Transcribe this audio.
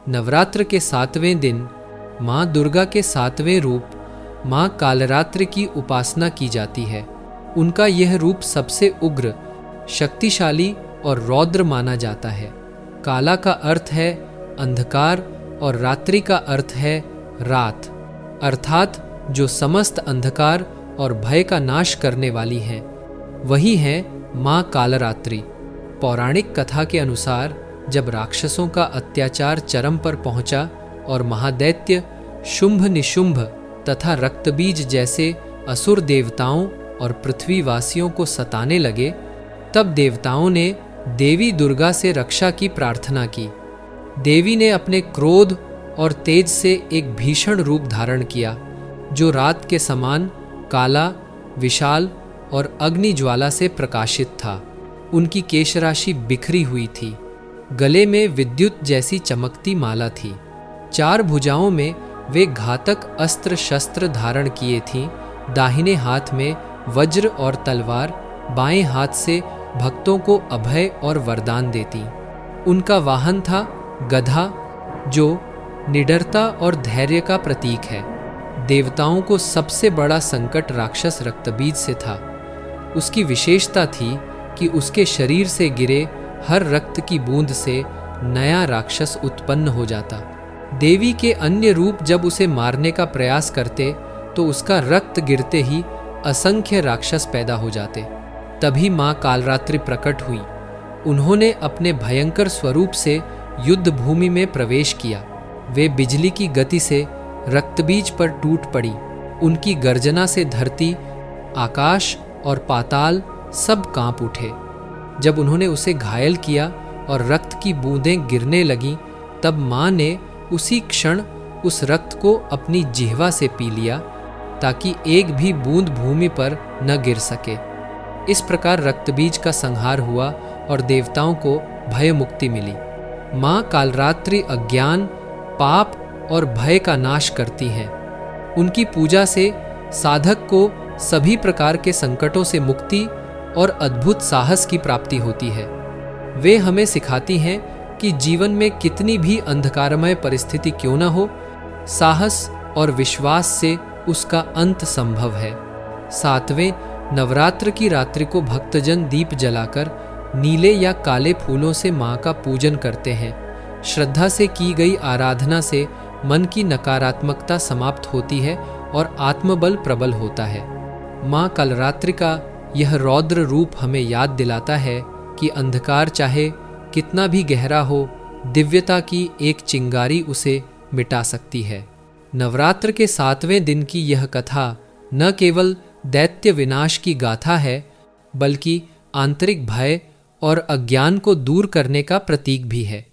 नवरात्र के 7वें दिन माँ दुर्गा के 7वें रूप माँ कालरात्रि की उपासना की जाती है। उनका यह रूप सबसे उग्र, शक्तिशाली और रौद्र माना जाता है। काला का अर्थ है अंधकार और रात्रि का अर्थ है रात, अर्थात जो समस्त अंधकार और भय का नाश करने वाली हैं, वही है माँ कालरात्रि। पौराणिक कथा के अनुसार जब राक्षसों का अत्याचार चरम पर पहुंचा और महादैत्य शुंभ निशुंभ तथा रक्तबीज जैसे असुर देवताओं और पृथ्वीवासियों को सताने लगे, तब देवताओं ने देवी दुर्गा से रक्षा की प्रार्थना की। देवी ने अपने क्रोध और तेज से एक भीषण रूप धारण किया, जो रात के समान काला, विशाल और अग्नि ज्वाला से प्रकाशित था। उनकी केशराशि बिखरी हुई थी, गले में विद्युत जैसी चमकती माला थी। 4 भुजाओं में वे घातक अस्त्र शस्त्र धारण किए थीं। दाहिने हाथ में वज्र और तलवार, बाएं हाथ से भक्तों को अभय और वरदान देती। उनका वाहन था गधा, जो निडरता और धैर्य का प्रतीक है। देवताओं को सबसे बड़ा संकट राक्षस रक्तबीज से था। उसकी विशेषता थी कि उसके शरीर से गिरे हर रक्त की बूंद से नया राक्षस उत्पन्न हो जाता। देवी के अन्य रूप जब उसे मारने का प्रयास करते तो उसका रक्त गिरते ही असंख्य राक्षस पैदा हो जाते। तभी माँ कालरात्रि प्रकट हुई। उन्होंने अपने भयंकर स्वरूप से युद्ध भूमि में प्रवेश किया। वे बिजली की गति से रक्तबीज पर टूट पड़ी। उनकी गर्जना से धरती, आकाश और पाताल सब कांप उठे। जब उन्होंने उसे घायल किया और रक्त की बूंदें गिरने लगीं, तब माँ ने उसी क्षण उस रक्त को अपनी जिह्वा से पी लिया, ताकि एक भी बूंद भूमि पर न गिर सके। इस प्रकार रक्तबीज का संहार हुआ और देवताओं को भय मुक्ति मिली। माँ कालरात्रि अज्ञान, पाप और भय का नाश करती हैं। उनकी पूजा से साधक को सभी प्रकार के संकटों से मुक्ति और अद्भुत साहस की प्राप्ति होती है। वे हमें सिखाती हैं कि जीवन में कितनी भी अंधकारमय परिस्थिति क्यों न हो, साहस और विश्वास से उसका अंत संभव है। 7वें नवरात्र की रात्रि को भक्तजन दीप जलाकर नीले या काले फूलों से माँ का पूजन करते हैं। श्रद्धा से की गई आराधना से मन की नकारात्मकता समाप्त होती है और आत्मबल प्रबल होता है। माँ कालरात्रि का यह रौद्र रूप हमें याद दिलाता है कि अंधकार चाहे कितना भी गहरा हो, दिव्यता की एक चिंगारी उसे मिटा सकती है। नवरात्र के 7वें दिन की यह कथा न केवल दैत्य विनाश की गाथा है, बल्कि आंतरिक भय और अज्ञान को दूर करने का प्रतीक भी है।